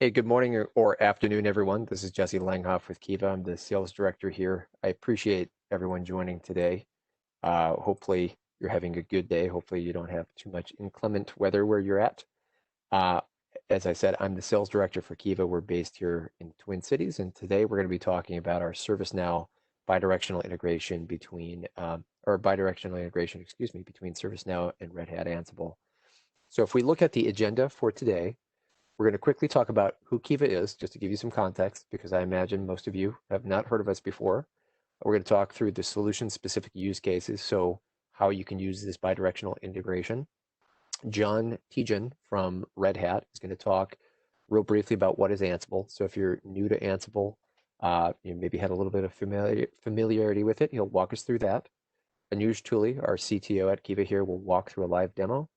Hey, good morning or afternoon, everyone. This is Jesse Langhoff with Kiva. I'm the sales director here. I appreciate everyone joining today. Hopefully, you're having a good day. Hopefully, you don't have too much inclement weather where you're at. Uh, as I said, I'm the sales director for Kiva. We're based here in Twin Cities, and today we're going to be talking about our ServiceNow bidirectional integration excuse me, between ServiceNow and Red Hat Ansible. So if we look at the agenda for today, we're going to quickly talk about who Kiva is, just to give you some context, because I imagine most of you have not heard of us before. We're going to talk through the solution-specific use cases, so how you can use this bidirectional integration. John Tejan from Red Hat is going to talk real briefly about what is Ansible. So if you're new to Ansible, you maybe had a little bit of familiarity with it, he'll walk us through that. Anuj Tuli, our CTO at Kiva here, will walk through a live demo.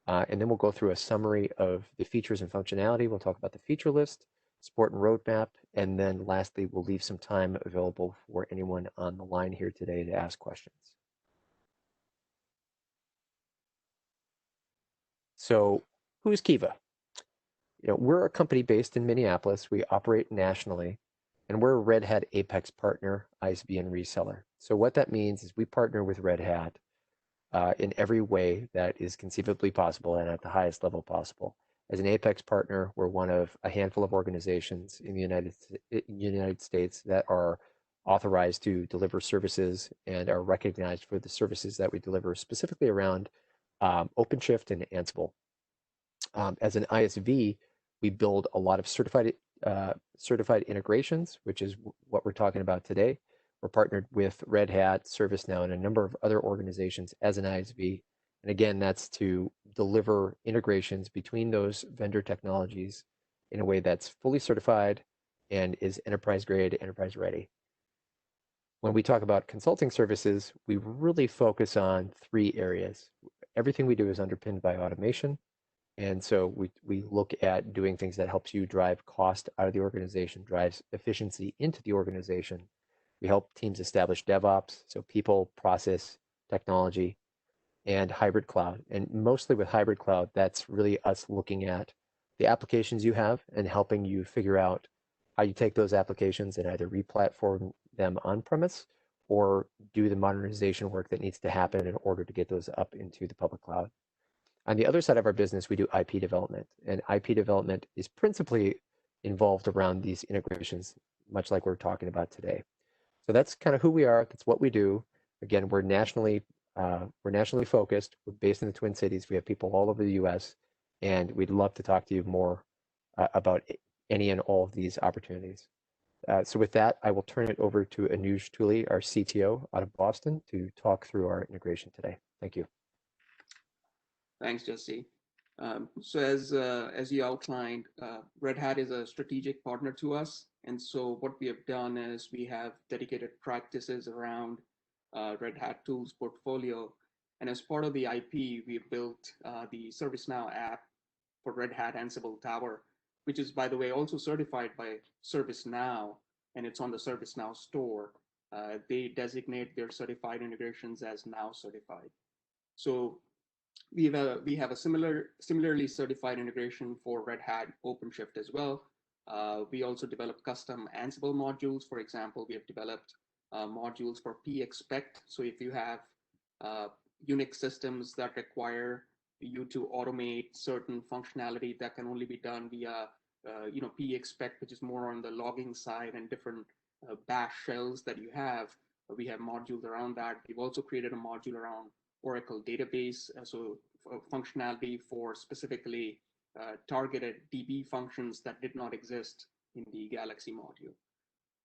And then we'll go through a summary of the features and functionality. We'll talk about the feature list, support and roadmap, and then lastly, we'll leave some time available for anyone on the line here today to ask questions. So who's Kiva? We're a company based in Minneapolis. We operate nationally, and we're a Red Hat Apex partner, ISV, reseller. So what that means is we partner with Red Hat in every way that is conceivably possible and at the highest level possible. As an Apex partner, we're one of a handful of organizations in the United States that are authorized to deliver services and are recognized for the services that we deliver, specifically around OpenShift and Ansible. As an ISV, we build a lot of certified integrations, which is what we're talking about today. We're partnered with Red Hat, ServiceNow, and a number of other organizations as an ISV. And again, that's to deliver integrations between those vendor technologies in a way that's fully certified and is enterprise grade, enterprise ready. When we talk about consulting services, we really focus on three areas. Everything we do is underpinned by automation. And so we look at doing things that helps you drive cost out of the organization, drives efficiency into the organization. We help teams establish DevOps, so people, process, technology, and hybrid cloud. And mostly with hybrid cloud, that's really us looking at the applications you have and helping you figure out how you take those applications and either replatform them on-premise or do the modernization work that needs to happen in order to get those up into the public cloud. On the other side of our business, we do IP development, and IP development is principally involved around these integrations, much like we're talking about today. So that's kind of who we are. That's what we do. Again, we're nationally focused. We're based in the Twin Cities. We have people all over the U.S., and we'd love to talk to you more about any and all of these opportunities. So with that, I will turn it over to Anuj Tuli, our CTO out of Boston, to talk through our integration today. Thank you. Thanks, Jesse. So as you outlined, Red Hat is a strategic partner to us. And so what we have done is we have dedicated practices around Red Hat tools portfolio. And as part of the IP, we built the ServiceNow app for Red Hat Ansible Tower, which is, by the way, also certified by ServiceNow, and it's on the ServiceNow store. They designate their certified integrations as now certified. So we have a similarly certified integration for Red Hat OpenShift as well. We also develop custom Ansible modules. For example, we have developed modules for pexpect. So if you have Unix systems that require you to automate certain functionality that can only be done via pexpect, which is more on the logging side, and different bash shells that you have, we have modules around that. We've also created a module around Oracle database, so functionality for specifically targeted DB functions that did not exist in the Galaxy module.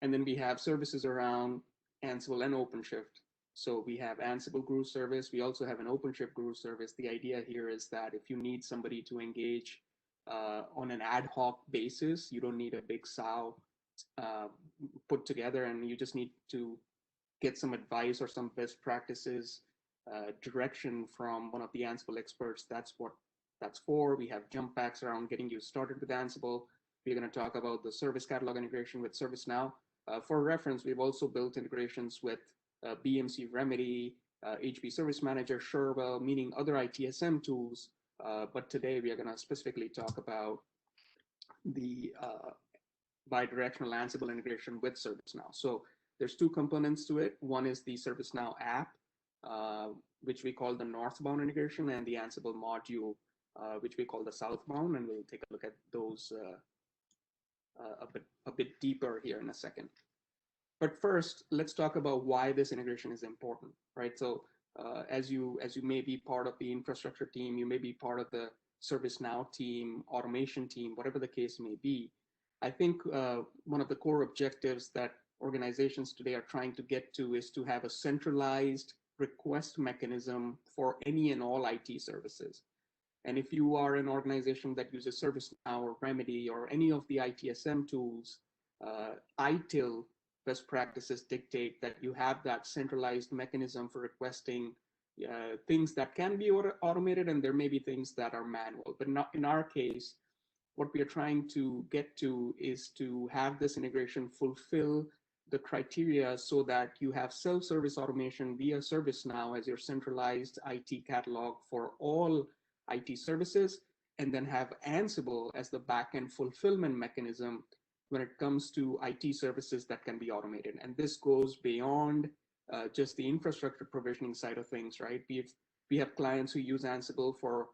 And then we have services around Ansible and OpenShift. So we have Ansible Guru service. We also have an OpenShift Guru service. The idea here is that if you need somebody to engage on an ad hoc basis, you don't need a big SOW put together, and you just need to get some advice or some best practices direction from one of the Ansible experts. That's what that's for. We have jump packs around getting you started with Ansible. We're going to talk about the service catalog integration with ServiceNow. For reference, we've also built integrations with BMC Remedy, HP Service Manager, Sherwell, meaning other ITSM tools. But today we are going to specifically talk about the bidirectional Ansible integration with ServiceNow. So there's two components to it. One is the ServiceNow app, which we call the northbound integration, and the Ansible module, which we call the southbound. And we'll take a look at those a bit deeper here in a second. But first, let's talk about why this integration is important, right? So as you may be part of the infrastructure team, you may be part of the ServiceNow team, automation team, whatever the case may be. I think one of the core objectives that organizations today are trying to get to is to have a centralized request mechanism for any and all IT services. And if you are an organization that uses ServiceNow or Remedy or any of the ITSM tools, ITIL best practices dictate that you have that centralized mechanism for requesting things that can be automated, and there may be things that are manual. But not in our case, what we are trying to get to is to have this integration fulfill the criteria so that you have self-service automation via ServiceNow as your centralized IT catalog for all IT services, and then have Ansible as the backend fulfillment mechanism when it comes to IT services that can be automated. And this goes beyond just the infrastructure provisioning side of things, right? We have clients who use Ansible for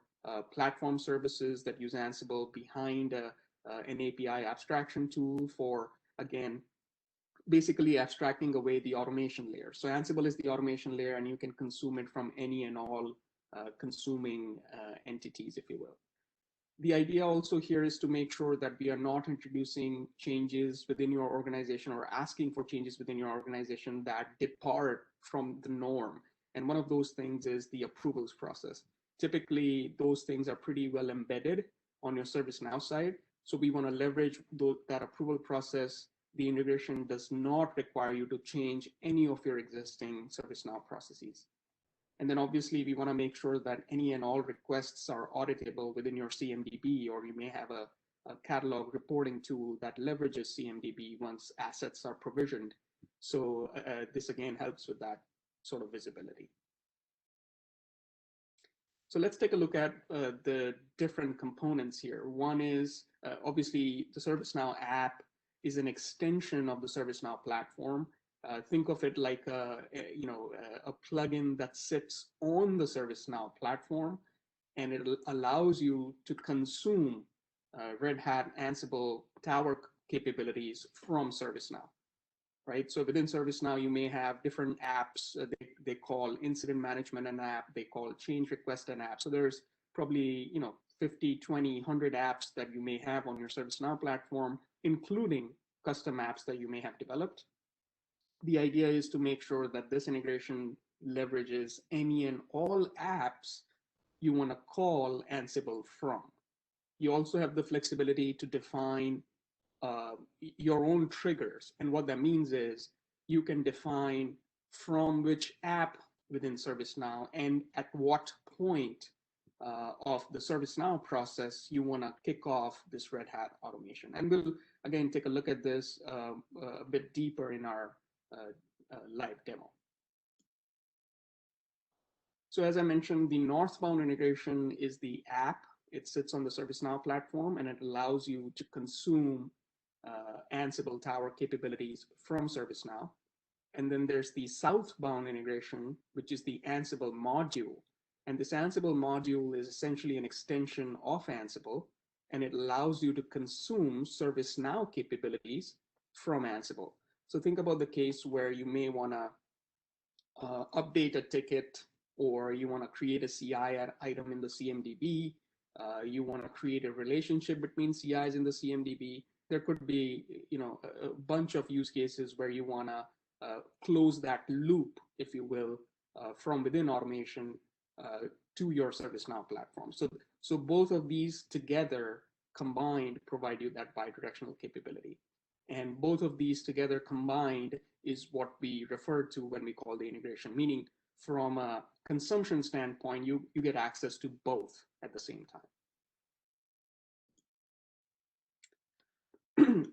platform services, that use Ansible behind an API abstraction tool for, again, basically abstracting away the automation layer. So Ansible is the automation layer, and you can consume it from any and all consuming entities, if you will. The idea also here is to make sure that we are not introducing changes within your organization or asking for changes within your organization that depart from the norm. And one of those things is the approvals process. Typically, those things are pretty well embedded on your ServiceNow side. So we want to leverage that approval process. The integration does not require you to change any of your existing ServiceNow processes. And then obviously we want to make sure that any and all requests are auditable within your CMDB, or you may have a catalog reporting tool that leverages CMDB once assets are provisioned. So this again helps with that sort of visibility. So let's take a look at the different components here. One is obviously the ServiceNow app is an extension of the ServiceNow platform. Think of it like a plugin that sits on the ServiceNow platform, and it allows you to consume Red Hat Ansible Tower capabilities from ServiceNow, right? So within ServiceNow, you may have different apps. They call incident management an app. They call change request an app. So there's probably 50, 20, 100 apps that you may have on your ServiceNow platform, including custom apps that you may have developed. The idea is to make sure that this integration leverages any and all apps you want to call Ansible from. You also have the flexibility to define your own triggers. And what that means is you can define from which app within ServiceNow and at what point of the ServiceNow process you want to kick off this Red Hat automation. And we'll, again, take a look at this a bit deeper in our live demo. So as I mentioned, the northbound integration is the app. It sits on the ServiceNow platform, and it allows you to consume Ansible Tower capabilities from ServiceNow. And then there's the southbound integration, which is the Ansible module. And this Ansible module is essentially an extension of Ansible, and it allows you to consume ServiceNow capabilities from Ansible. So think about the case where you may want to update a ticket, or you want to create a CI item in the CMDB. You want to create a relationship between CIs in the CMDB. There could be, a bunch of use cases where you want to close that loop, if you will, from within automation to your ServiceNow platform. So both of these together combined provide you that bidirectional capability. And both of these together combined is what we refer to when we call the integration, meaning from a consumption standpoint, you get access to both at the same time.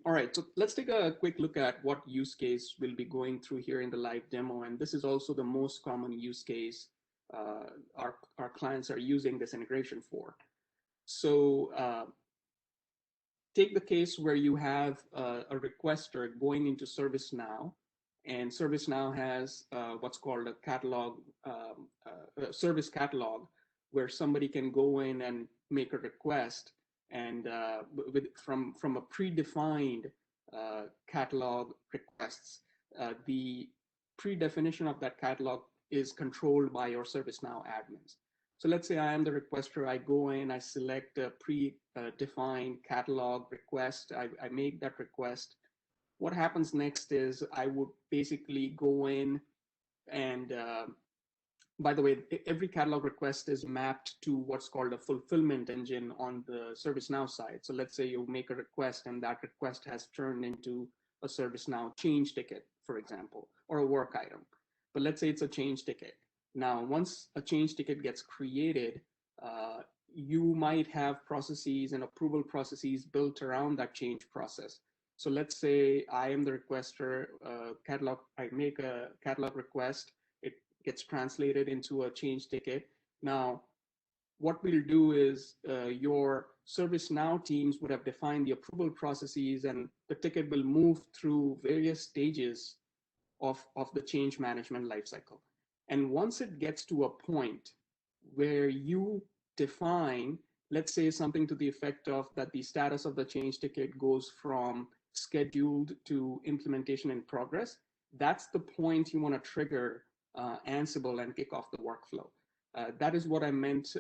All right, so let's take a quick look at what use case we'll be going through here in the live demo. And this is also the most common use case our clients are using this integration for. So take the case where you have a requester going into ServiceNow, and ServiceNow has what's called a catalog, service catalog, where somebody can go in and make a request, and from a predefined catalog requests, the predefinition of that catalog is controlled by your ServiceNow admins. So let's say I am the requester. I go in, I select a pre-defined catalog request. I make that request. What happens next is I would basically go in and, by the way, every catalog request is mapped to what's called a fulfillment engine on the ServiceNow side. So let's say you make a request and that request has turned into a ServiceNow change ticket, for example, or a work item. But let's say it's a change ticket. Now, once a change ticket gets created, you might have processes and approval processes built around that change process. So let's say I am the requester, I make a catalog request, it gets translated into a change ticket. Now, what we'll do is your ServiceNow teams would have defined the approval processes, and the ticket will move through various stages of the change management lifecycle. And once it gets to a point where you define, let's say something to the effect of that the status of the change ticket goes from scheduled to implementation in progress, that's the point you want to trigger Ansible and kick off the workflow. That is what I meant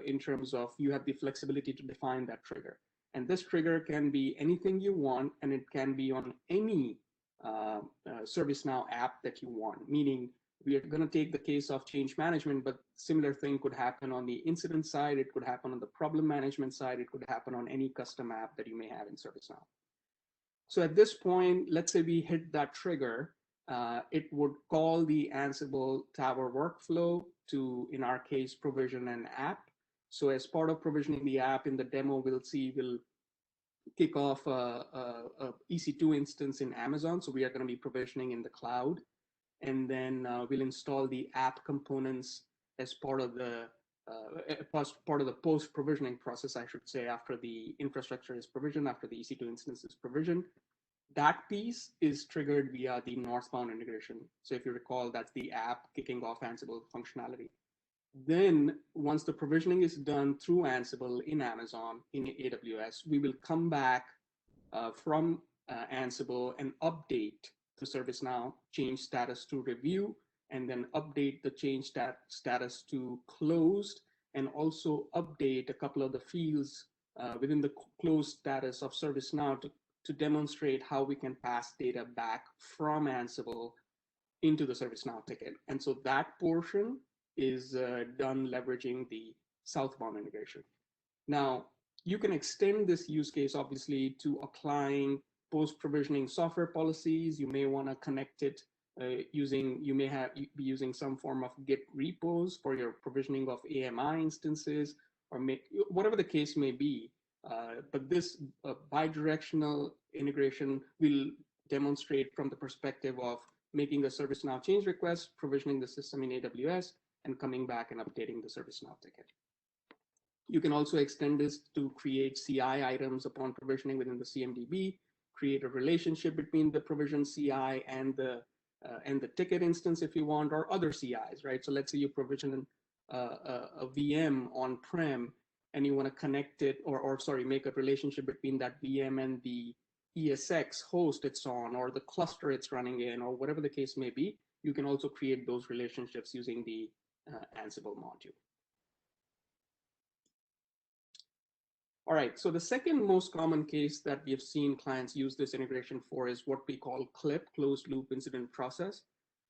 in terms of you have the flexibility to define that trigger. And this trigger can be anything you want, and it can be on any ServiceNow app that you want, meaning we are going to take the case of change management, but similar thing could happen on the incident side, it could happen on the problem management side, it could happen on any custom app that you may have in ServiceNow. So at this point, let's say we hit that trigger, it would call the Ansible Tower workflow to, in our case, provision an app. So as part of provisioning the app in the demo, we'll kick off a EC2 instance in Amazon. So we are going to be provisioning in the cloud. And then we'll install the app components as part of the post-provisioning process, I should say, after the infrastructure is provisioned, after the EC2 instance is provisioned. That piece is triggered via the northbound integration. So if you recall, that's the app kicking off Ansible functionality. Then once the provisioning is done through Ansible in Amazon, in AWS, we will come back from Ansible and update the ServiceNow change status to review, and then update the change status to closed, and also update a couple of the fields within the closed status of ServiceNow to demonstrate how we can pass data back from Ansible into the ServiceNow ticket. And so that portion is done leveraging the southbound integration. Now, you can extend this use case, obviously, to applying post-provisioning software policies. You may want to connect it you may be using some form of Git repos for your provisioning of AMI instances, or whatever the case may be. But this bidirectional integration will demonstrate from the perspective of making a ServiceNow change request, provisioning the system in AWS, and coming back and updating the ServiceNow ticket. You can also extend this to create CI items upon provisioning within the CMDB, create a relationship between the provision CI and the ticket instance if you want, or other CIs, right? So let's say you provision a VM on-prem and you want to connect it, or make a relationship between that VM and the ESX host it's on, or the cluster it's running in, or whatever the case may be. You can also create those relationships using the Ansible module. All right, so the second most common case that we have seen clients use this integration for is what we call CLIP, closed loop incident process.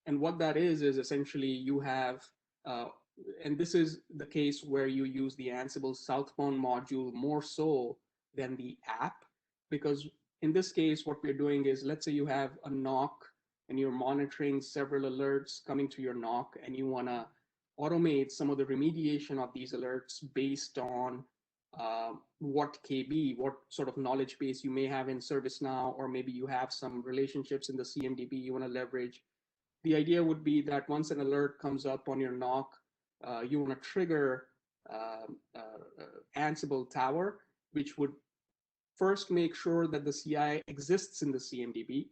And what that is essentially you have, and this is the case where you use the Ansible southbound module more so than the app, because in this case, what we're doing is, let's say you have a NOC and you're monitoring several alerts coming to your NOC, and you want to automate some of the remediation of these alerts based on what KB, what sort of knowledge base you may have in ServiceNow, or maybe you have some relationships in the CMDB you want to leverage. The idea would be that once an alert comes up on your NOC, you want to trigger Ansible Tower, which would first make sure that the CI exists in the CMDB.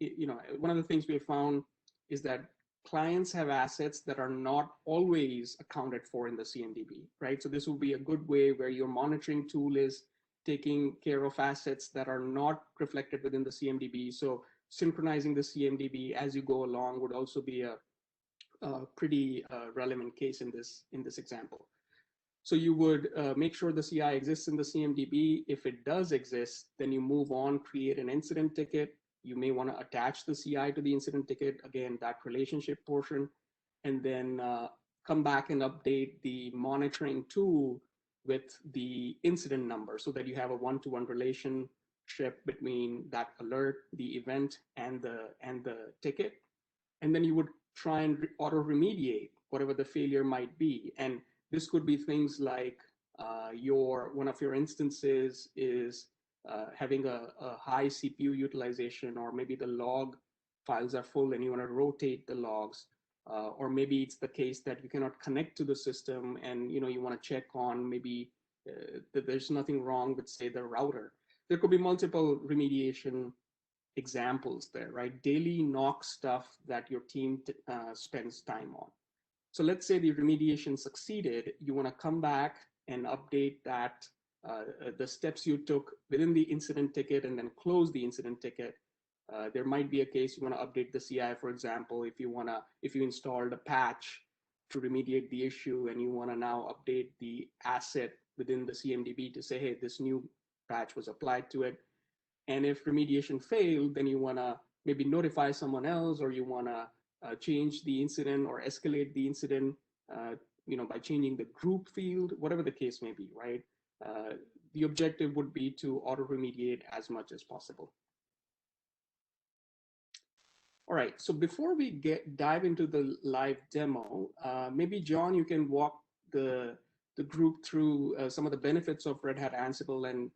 One of the things we have found is that clients have assets that are not always accounted for in the CMDB, right? So this will be a good way where your monitoring tool is taking care of assets that are not reflected within the CMDB. So synchronizing the CMDB as you go along would also be a pretty relevant case in this example. So you would make sure the CI exists in the CMDB. If it does exist, then you move on, create an incident ticket. You may want to attach the CI to the incident ticket, again, that relationship portion, and then come back and update the monitoring tool with the incident number so that you have a one-to-one relationship between that alert, the event, and the ticket. And then you would try and auto remediate whatever the failure might be. And this could be things like one of your instances is having a high CPU utilization, or maybe the log files are full and you want to rotate the logs, or maybe it's the case that you cannot connect to the system and you want to check on maybe that there's nothing wrong with, say, the router. There could be multiple remediation examples there, right? Daily knock stuff that your team spends time on. So let's say the remediation succeeded. You want to come back and update that, the steps you took within the incident ticket, and then close the incident ticket. There might be a case you want to update the CI, for example, if you installed a patch to remediate the issue and you want to now update the asset within the CMDB to say, hey, this new patch was applied to it. And if remediation failed, then you want to maybe notify someone else, or you want to change the incident or escalate the incident, by changing the group field, whatever the case may be, right? The objective would be to auto remediate as much as possible. All right, so before we dive into the live demo, maybe John, you can walk the group through some of the benefits of Red Hat Ansible, and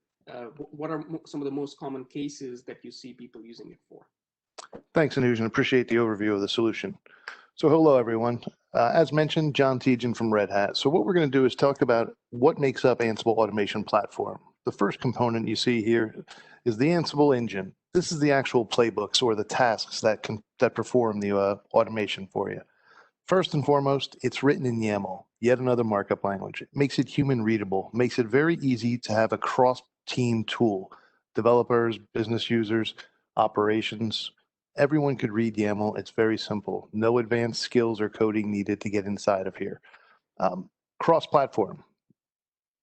what are some of the most common cases that you see people using it for? Thanks, Anuj, and appreciate the overview of the solution. So hello, everyone. As mentioned, John Tejan from Red Hat. So what we're going to do is talk about what makes up Ansible Automation Platform. The first component you see here is the Ansible engine. This is the actual playbooks or the tasks that perform the automation for you. First and foremost, it's written in YAML, yet another markup language. It makes it human readable, makes it very easy to have a cross-team tool. Developers, business users, operations, everyone could read YAML. It's very simple. No advanced skills or coding needed to get inside of here. Cross-platform.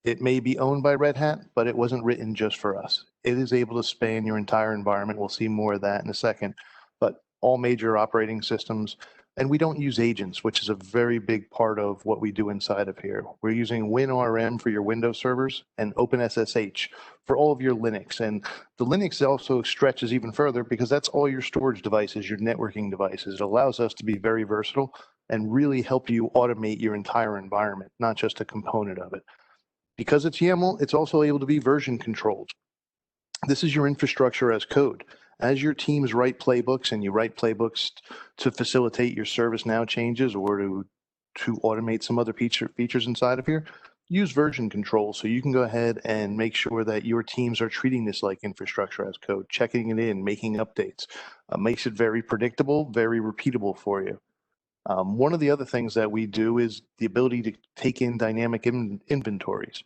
It may be owned by Red Hat, but it wasn't written just for us. It is able to span your entire environment. We'll see more of that in a second. But all major operating systems, and we don't use agents, which is a very big part of what we do inside of here. We're using WinRM for your Windows servers and OpenSSH for all of your Linux. And the Linux also stretches even further because that's all your storage devices, your networking devices. It allows us to be very versatile and really help you automate your entire environment, not just a component of it. Because it's YAML, it's also able to be version controlled. This is your infrastructure as code. As your teams write playbooks, and you write playbooks to facilitate your ServiceNow changes or to automate some other features inside of here, use version control so you can go ahead and make sure that your teams are treating this like infrastructure as code, checking it in, making updates. Makes it very predictable, very repeatable for you. One of the other things that we do is the ability to take in dynamic inventories.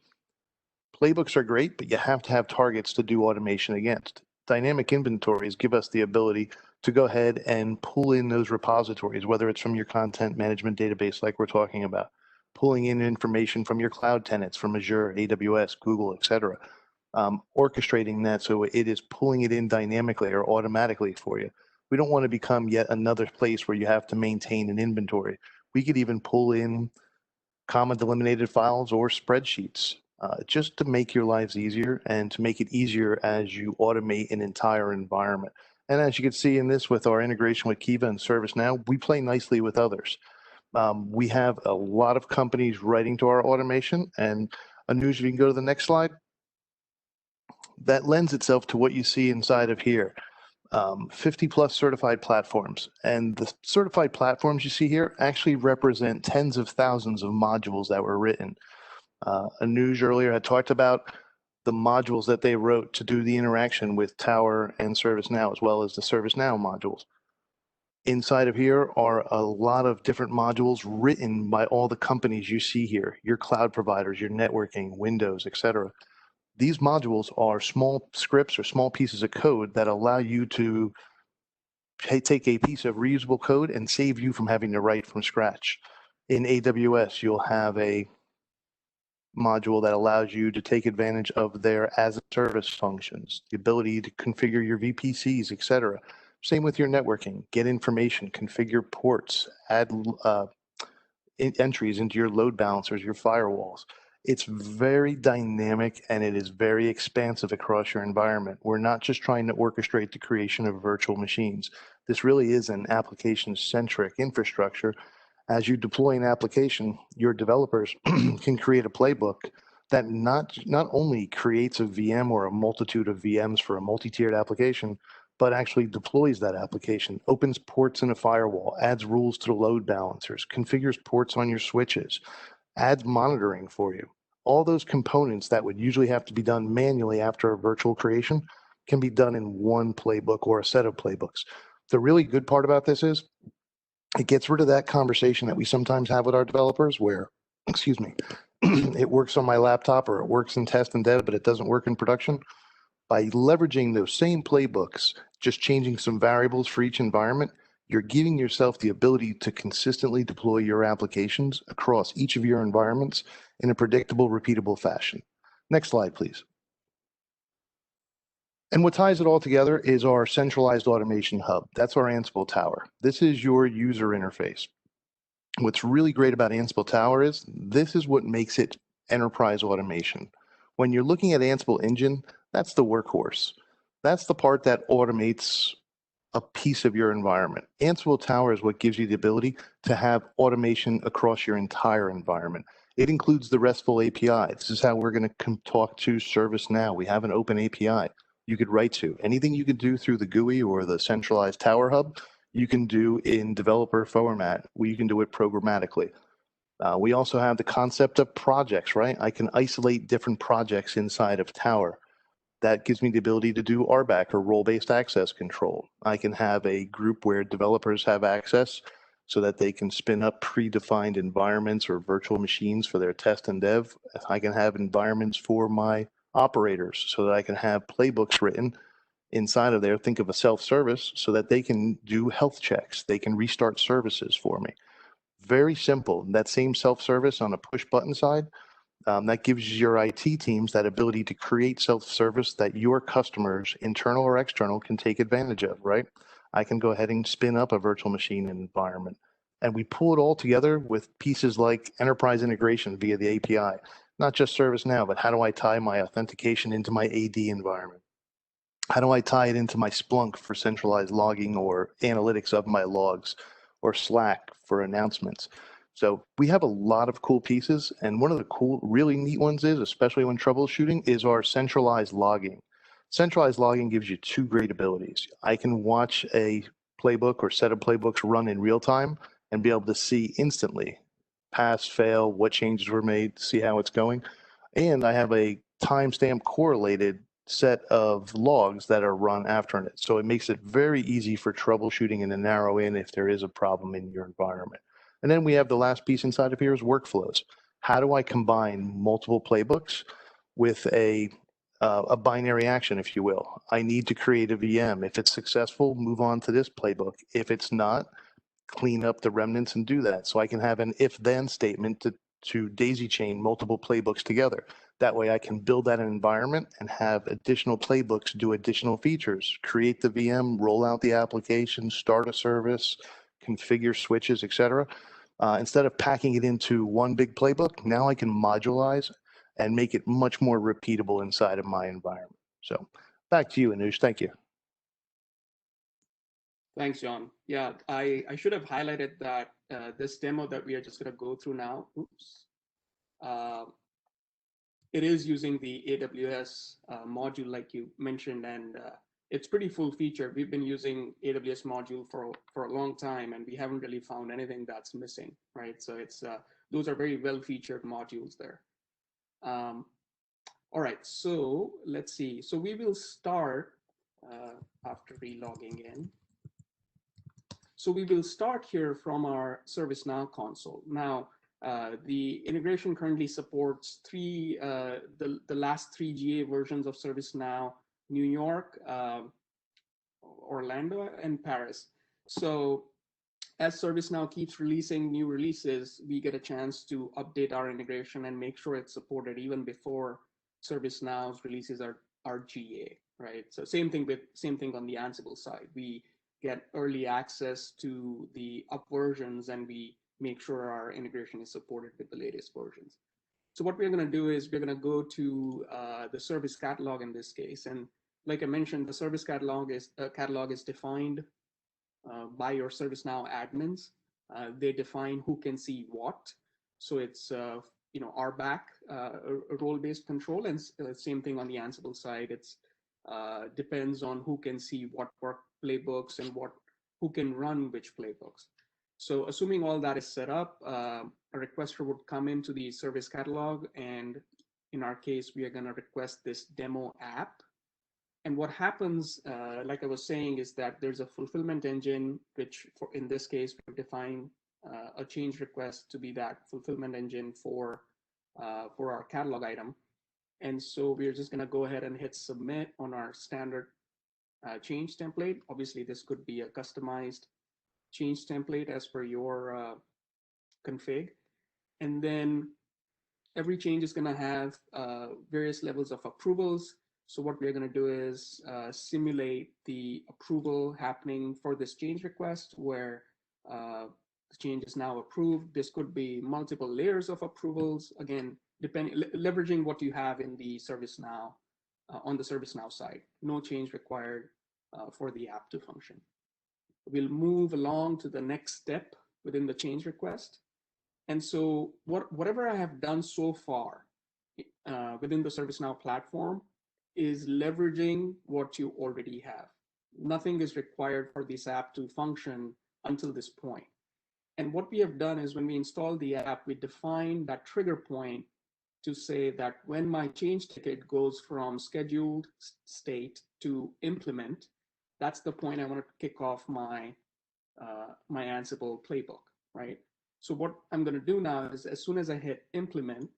Playbooks are great, but you have to have targets to do automation against. Dynamic inventories give us the ability to go ahead and pull in those repositories, whether it's from your content management database like we're talking about, pulling in information from your cloud tenants, from Azure, AWS, Google, etc. Orchestrating that so it is pulling it in dynamically or automatically for you. We don't want to become yet another place where you have to maintain an inventory. We could even pull in comma delimited files or spreadsheets just to make your lives easier and to make it easier as you automate an entire environment. And as you can see in this with our integration with Kiva and ServiceNow, we play nicely with others. We have a lot of companies writing to our automation, and Anuj, if you can go to the next slide. That lends itself to what you see inside of here. 50 plus certified platforms. And the certified platforms you see here actually represent tens of thousands of modules that were written. Anuj earlier had talked about the modules that they wrote to do the interaction with Tower and ServiceNow, as well as the ServiceNow modules. Inside of here are a lot of different modules written by all the companies you see here, your cloud providers, your networking, Windows, etc. These modules are small scripts or small pieces of code that allow you to take a piece of reusable code and save you from having to write from scratch. In AWS, you'll have a module that allows you to take advantage of their as a service functions, the ability to configure your VPCs, etc. Same with your networking, get information, configure ports, add entries into your load balancers, your firewalls. It's very dynamic and it is very expansive across your environment. We're not just trying to orchestrate the creation of virtual machines. This really is an application-centric infrastructure. As you deploy an application, your developers can create a playbook that not only creates a VM or a multitude of VMs for a multi-tiered application, but actually deploys that application, opens ports in a firewall, adds rules to the load balancers, configures ports on your switches, adds monitoring for you. All those components that would usually have to be done manually after a virtual creation can be done in one playbook or a set of playbooks. The really good part about this is it gets rid of that conversation that we sometimes have with our developers where, excuse me, it works on my laptop or it works in test and dev, but it doesn't work in production. By leveraging those same playbooks, just changing some variables for each environment, you're giving yourself the ability to consistently deploy your applications across each of your environments in a predictable, repeatable fashion. Next slide, please. And what ties it all together is our centralized automation hub. That's our Ansible Tower. This is your user interface. What's really great about Ansible Tower is this is what makes it enterprise automation. When you're looking at Ansible Engine, that's the workhorse. That's the part that automates a piece of your environment. Ansible Tower is what gives you the ability to have automation across your entire environment. It includes the RESTful API. This is how we're going to talk to ServiceNow. We have an open API you could write to. Anything you could do through the GUI or the centralized Tower Hub, you can do in developer format. You can do it programmatically. We also have the concept of projects, right? I can isolate different projects inside of Tower. That gives me the ability to do RBAC or role-based access control. I can have a group where developers have access so that they can spin up predefined environments or virtual machines for their test and dev. I can have environments for my operators so that I can have playbooks written inside of there. Think of a self-service so that they can do health checks. They can restart services for me. Very simple. That same self-service on a push button side, that gives your IT teams that ability to create self-service that your customers, internal or external, can take advantage of, right? I can go ahead and spin up a virtual machine environment. And we pull it all together with pieces like enterprise integration via the API, not just ServiceNow, but how do I tie my authentication into my AD environment? How do I tie it into my Splunk for centralized logging or analytics of my logs, or Slack for announcements? So we have a lot of cool pieces, and one of the cool, really neat ones is, especially when troubleshooting, is our centralized logging. Centralized logging gives you two great abilities. I can watch a playbook or set of playbooks run in real time and be able to see instantly, pass, fail, what changes were made, see how it's going. And I have a timestamp correlated set of logs that are run after it. So it makes it very easy for troubleshooting and to narrow in if there is a problem in your environment. And then we have the last piece inside of here is workflows. How do I combine multiple playbooks with a binary action, if you will? I need to create a VM. If it's successful, move on to this playbook. If it's not, clean up the remnants and do that. So I can have an if-then statement to daisy chain multiple playbooks together. That way I can build that environment and have additional playbooks do additional features, create the VM, roll out the application, start a service, configure switches, etc. Instead of packing it into one big playbook, now I can modularize and make it much more repeatable inside of my environment. So back to you, Anush. Thank you. Thanks, John. Yeah, I should have highlighted that this demo that we are just going to go through now, it is using the AWS module like you mentioned, and it's pretty full featured. We've been using AWS module for a long time, and we haven't really found anything that's missing, right? So it's those are very well featured modules there. All right, so let's see. So we will start after relogging in. So we will start here from our ServiceNow console. Now, the integration currently supports the last three GA versions of ServiceNow: New York, Orlando, and Paris. So as ServiceNow keeps releasing new releases, we get a chance to update our integration and make sure it's supported even before ServiceNow's releases are GA, right? So same thing on the Ansible side. We get early access to the up versions and we make sure our integration is supported with the latest versions. So what we're going to do is we're going to go to the service catalog in this case. And like I mentioned, the service catalog is defined by your ServiceNow admins. They define who can see what. So it's RBAC, role-based control, and same thing on the Ansible side. It's depends on who can see what work playbooks and who can run which playbooks. So assuming all that is set up, a requester would come into the service catalog, and in our case, we are going to request this demo app. And what happens, like I was saying, is that there's a fulfillment engine, which in this case, we've defined a change request to be that fulfillment engine for our catalog item. And so we're just going to go ahead and hit submit on our standard change template. Obviously, this could be a customized change template as per your config. And then every change is going to have various levels of approvals. So what we're going to do is simulate the approval happening for this change request where the change is now approved. This could be multiple layers of approvals, again, leveraging what you have in the ServiceNow, on the ServiceNow side. No change required for the app to function. We'll move along to the next step within the change request. And so whatever I have done so far within the ServiceNow platform is leveraging what you already have. Nothing is required for this app to function until this point. And what we have done is when we install the app, we define that trigger point to say that when my change ticket goes from scheduled state to implement, that's the point I want to kick off my Ansible playbook, right? So what I'm going to do now is as soon as I hit implement,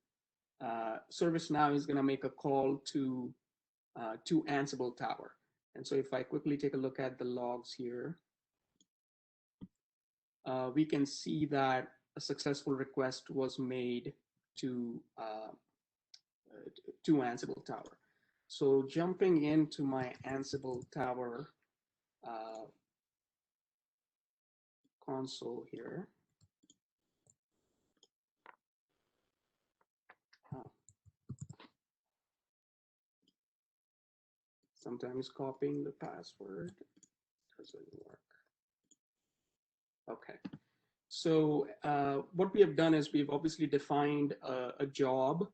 ServiceNow is going to make a call to Ansible Tower. And so if I quickly take a look at the logs here, we can see that a successful request was made to Ansible Tower. So jumping into my Ansible Tower console here. Sometimes copying the password doesn't work. Okay. So what we have done is we've obviously defined a job.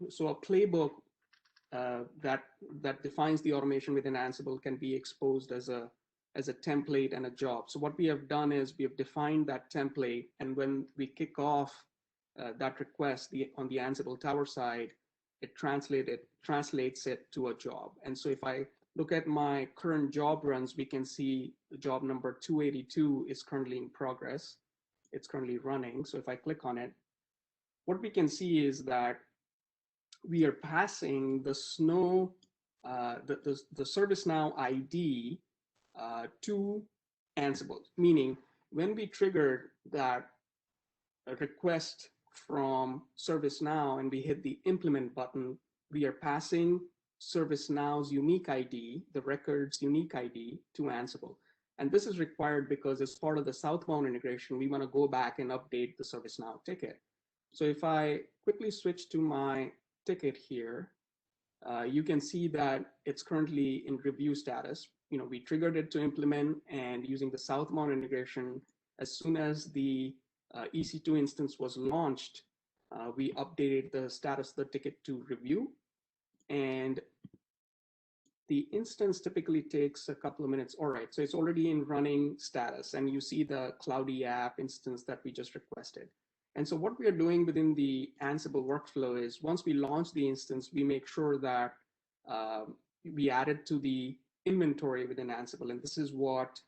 So a playbook that defines the automation within Ansible can be exposed as a template and a job. So what we have done is we have defined that template, and when we kick off that request on the Ansible Tower side, it translates it to a job. And so if I look at my current job runs, we can see the job number 282 is currently in progress. It's currently running. So if I click on it, what we can see is that we are passing the the ServiceNow ID to Ansible, meaning when we triggered that request from ServiceNow and we hit the implement button, we are passing ServiceNow's unique ID, the record's unique ID, to Ansible. And this is required because as part of the southbound integration, we want to go back and update the ServiceNow ticket. So if I quickly switch to my ticket here, you can see that it's currently in review status. We triggered it to implement, and using the southbound integration, as soon as the EC2 instance was launched, we updated the status of the ticket to review. And the instance typically takes a couple of minutes. All right, so it's already in running status, and you see the cloudy app instance that we just requested. And so what we are doing within the Ansible workflow is once we launch the instance, we make sure that we add it to the inventory within Ansible. And this is what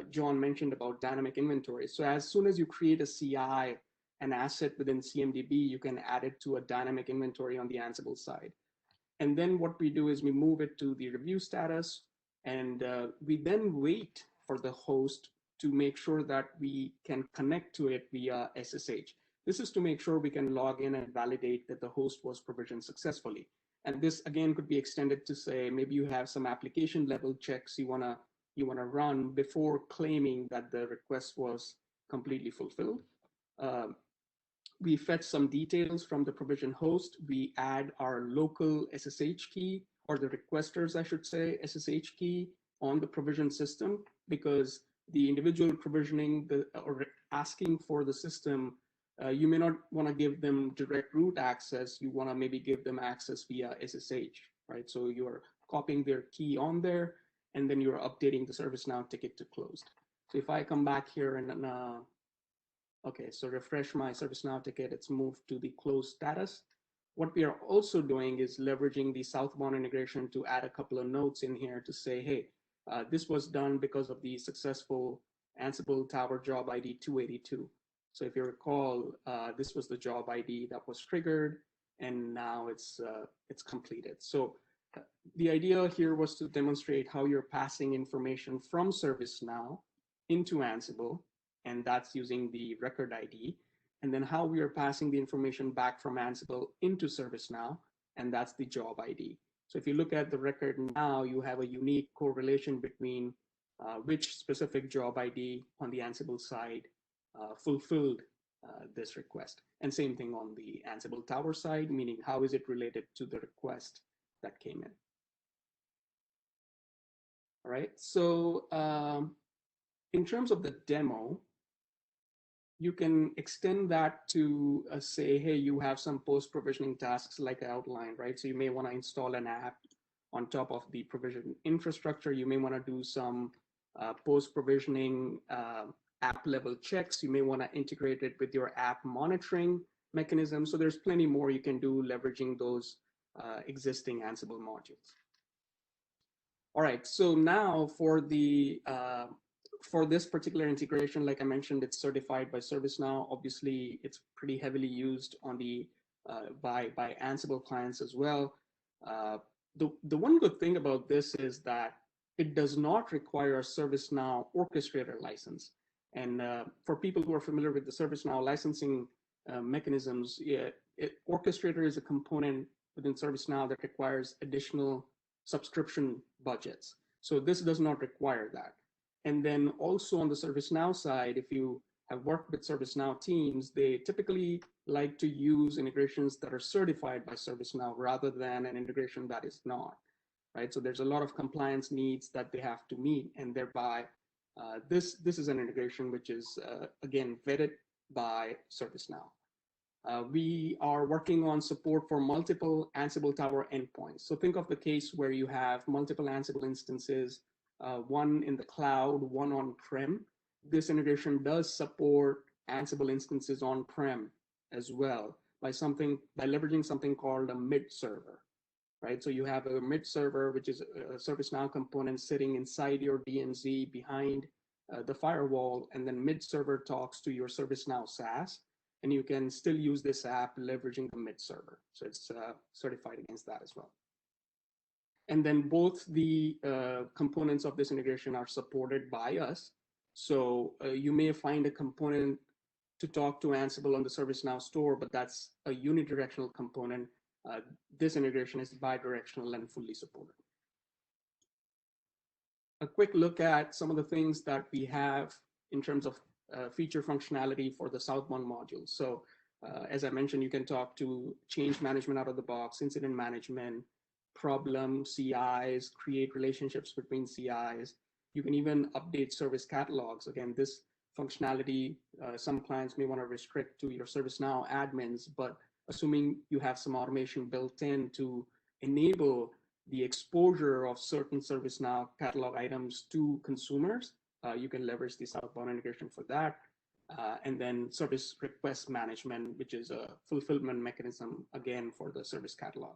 John mentioned about dynamic inventory. So as soon as you create a CI, an asset within CMDB, you can add it to a dynamic inventory on the Ansible side. And then what we do is we move it to the review status, and we then wait for the host to make sure that we can connect to it via SSH. This is to make sure we can log in and validate that the host was provisioned successfully. And this again could be extended to say maybe you have some application level checks you wanna run before claiming that the request was completely fulfilled. We fetch some details from the provision host. We add our local SSH key, or the requesters, I should say, SSH key on the provision system, because the individual provisioning or asking for the system, you may not want to give them direct root access. You want to maybe give them access via SSH, right? So you're copying their key on there, and then you're updating the ServiceNow ticket to closed. So if I come back here and okay, so refresh my ServiceNow ticket, it's moved to the closed status. What we are also doing is leveraging the southbound integration to add a couple of notes in here to say, hey, this was done because of the successful Ansible Tower job ID 282. So if you recall, this was the job ID that was triggered, and now it's completed. So the idea here was to demonstrate how you're passing information from ServiceNow into Ansible, and that's using the record ID, and then how we are passing the information back from Ansible into ServiceNow, and that's the job ID. So if you look at the record now, you have a unique correlation between which specific job ID on the Ansible side fulfilled this request. And same thing on the Ansible Tower side, meaning how is it related to the request that came in. All right, so in terms of the demo, you can extend that to say, hey, you have some post-provisioning tasks like I outlined, right? So you may want to install an app on top of the provision infrastructure. You may want to do some post-provisioning app level checks. You may want to integrate it with your app monitoring mechanism. So there's plenty more you can do leveraging those existing Ansible modules. All right, so now for the for this particular integration, like I mentioned, it's certified by ServiceNow. Obviously, it's pretty heavily used on the by Ansible clients as well. The one good thing about this is that it does not require a ServiceNow orchestrator license. And for people who are familiar with the ServiceNow licensing mechanisms, orchestrator is a component within ServiceNow that requires additional subscription budgets. So this does not require that. And then also on the ServiceNow side, if you have worked with ServiceNow teams, they typically like to use integrations that are certified by ServiceNow rather than an integration that is not, right? So there's a lot of compliance needs that they have to meet, and thereby this is an integration which is, again, vetted by ServiceNow. We are working on support for multiple Ansible Tower endpoints. So think of the case where you have multiple Ansible instances, one in the cloud, one on-prem. This integration does support Ansible instances on-prem as well by leveraging something called a mid server, right? So you have a mid server, which is a ServiceNow component sitting inside your DNZ behind the firewall, and then mid server talks to your ServiceNow SaaS, and you can still use this app leveraging the mid server. So it's certified against that as well. And then both the components of this integration are supported by us. So you may find a component to talk to Ansible on the ServiceNow store, but that's a unidirectional component. This integration is bidirectional and fully supported. A quick look at some of the things that we have in terms of feature functionality for the southbound module. So as I mentioned, you can talk to change management out of the box, incident management, problem CIs, create relationships between CIs. You can even update service catalogs. Again, this functionality, some clients may want to restrict to your ServiceNow admins, but assuming you have some automation built in to enable the exposure of certain ServiceNow catalog items to consumers, you can leverage the southbound integration for that. and then service request management, which is a fulfillment mechanism, again, for the service catalog.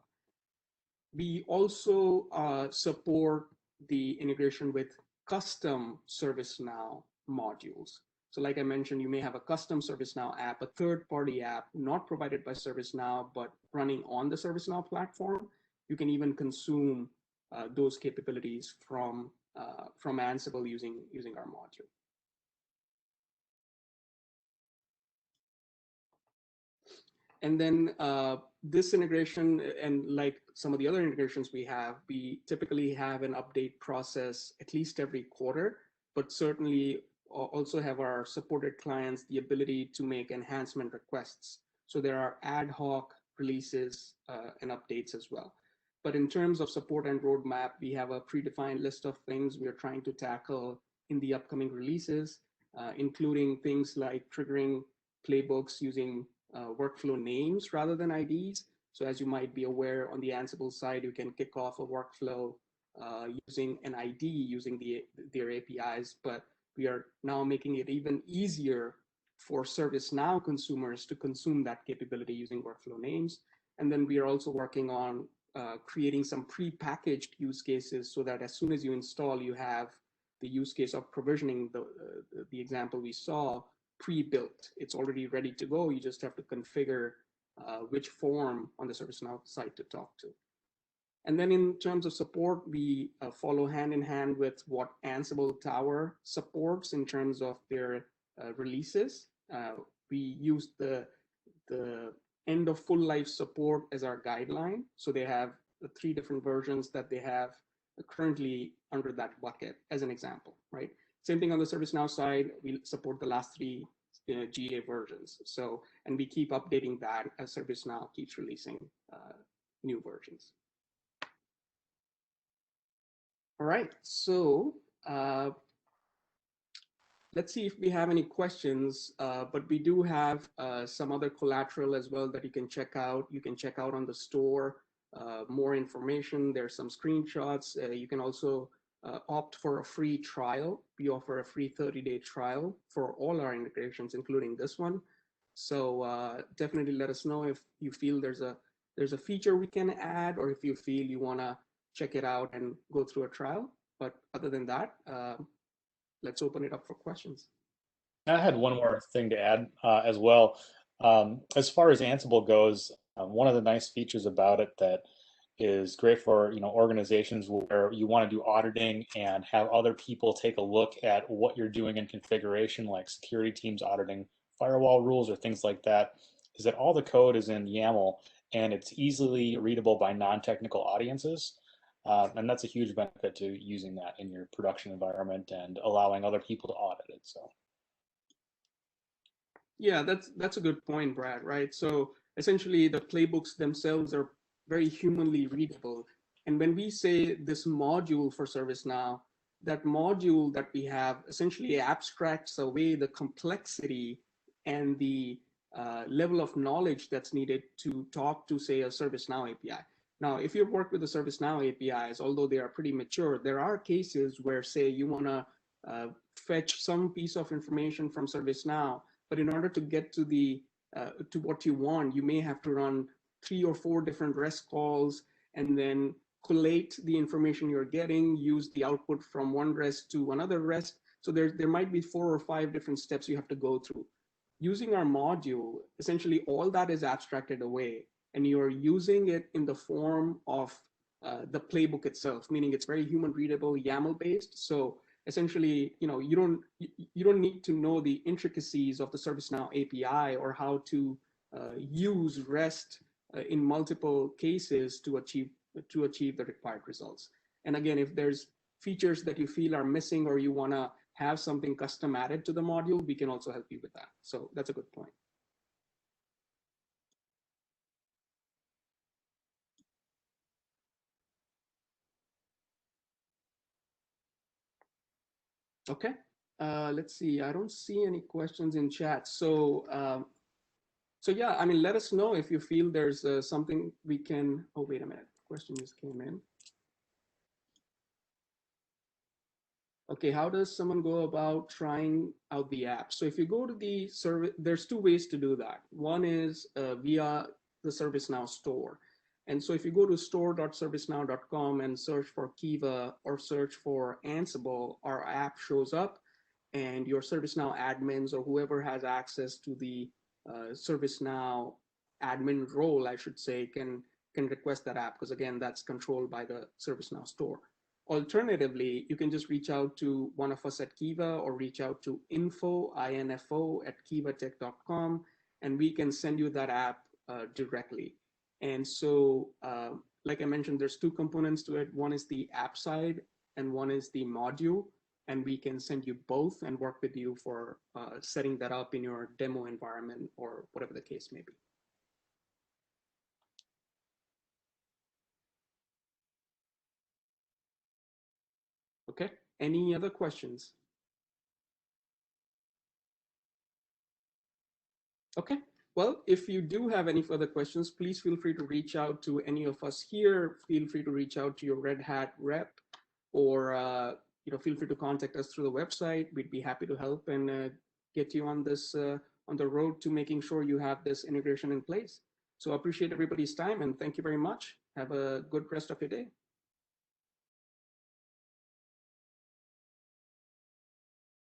We also support the integration with custom ServiceNow modules. So like I mentioned, you may have a custom ServiceNow app, a third-party app, not provided by ServiceNow, but running on the ServiceNow platform. You can even consume those capabilities from Ansible using our module. And then this integration, and like some of the other integrations we typically have an update process at least every quarter, but certainly also have our supported clients the ability to make enhancement requests. So there are ad hoc releases and updates as well. But in terms of support and roadmap, we have a predefined list of things we are trying to tackle in the upcoming releases, including things like triggering playbooks using workflow names rather than IDs. So as you might be aware, on the Ansible side, you can kick off a workflow using an ID, using their APIs, but we are now making it even easier for ServiceNow consumers to consume that capability using workflow names. And then we are also working on creating some pre-packaged use cases so that as soon as you install, you have the use case of provisioning, the example we saw, pre-built. It's already ready to go. You just have to configure which form on the ServiceNow site to talk to. And then in terms of support, we follow hand in hand with what Ansible Tower supports in terms of their releases. We use the end of full life support as our guideline. So they have the 3 different versions that they have currently under that bucket as an example, right? Same thing on the ServiceNow side, we support the last 3 GA versions. So, and we keep updating that as ServiceNow keeps releasing new versions. All right, so let's see if we have any questions, but we do have some other collateral as well that you can check out. You can check out on the store more information. There's some screenshots. You can also opt for a free trial. We offer a free 30-day trial for all our integrations, including this one. So definitely let us know if you feel there's a feature we can add, or if you feel you want to check it out and go through a trial. But other than that, let's open it up for questions. I had one more thing to add as well. As far as Ansible goes, one of the nice features about it that is great for organizations where you want to do auditing and have other people take a look at what you're doing in configuration, like security teams auditing firewall rules or things like that, is that all the code is in YAML and it's easily readable by non-technical audiences. And that's a huge benefit to using that in your production environment and allowing other people to audit it. So yeah, that's a good point, Brad, right? So essentially the playbooks themselves are very humanly readable. And when we say this module for ServiceNow, that module that we have essentially abstracts away the complexity and the level of knowledge that's needed to talk to, say, a ServiceNow API. Now, if you've worked with the ServiceNow APIs, although they are pretty mature, there are cases where, say, you want to fetch some piece of information from ServiceNow, but in order to get to to what you want, you may have to run 3 or 4 different REST calls and then collate the information you're getting, use the output from one REST to another REST. So there might be 4 or 5 different steps you have to go through. Using our module, essentially all that is abstracted away, and you're using it in the form of the playbook itself, meaning it's very human readable, YAML based. So essentially, you don't need to know the intricacies of the ServiceNow API or how to use REST in multiple cases to achieve the required results. And again, if there's features that you feel are missing or you want to have something custom added to the module, we can also help you with that. So that's a good point. Okay, let's see. I don't see any questions in chat. So yeah, I mean, let us know if you feel there's something we can. Oh, wait a minute. Question just came in. Okay, how does someone go about trying out the app? So if you go to the service, there's two ways to do that. One is via the ServiceNow store. And so if you go to store.servicenow.com and search for Kiva or search for Ansible, our app shows up, and your ServiceNow admins or whoever has access to the ServiceNow admin role, I should say, can request that app, because again, that's controlled by the ServiceNow store. Alternatively, you can just reach out to one of us at Kiva or reach out to info at kivatech.com, and we can send you that app directly. And so, like I mentioned, there's two components to it. One is the app side and one is the module, and we can send you both and work with you for setting that up in your demo environment or whatever the case may be. Okay, any other questions? Okay, well, if you do have any further questions, please feel free to reach out to any of us here. Feel free to reach out to your Red Hat rep, or feel free to contact us through the website. We'd be happy to help and get you on this on the road to making sure you have this integration in place. So I appreciate everybody's time and thank you very much. Have a good rest of your day.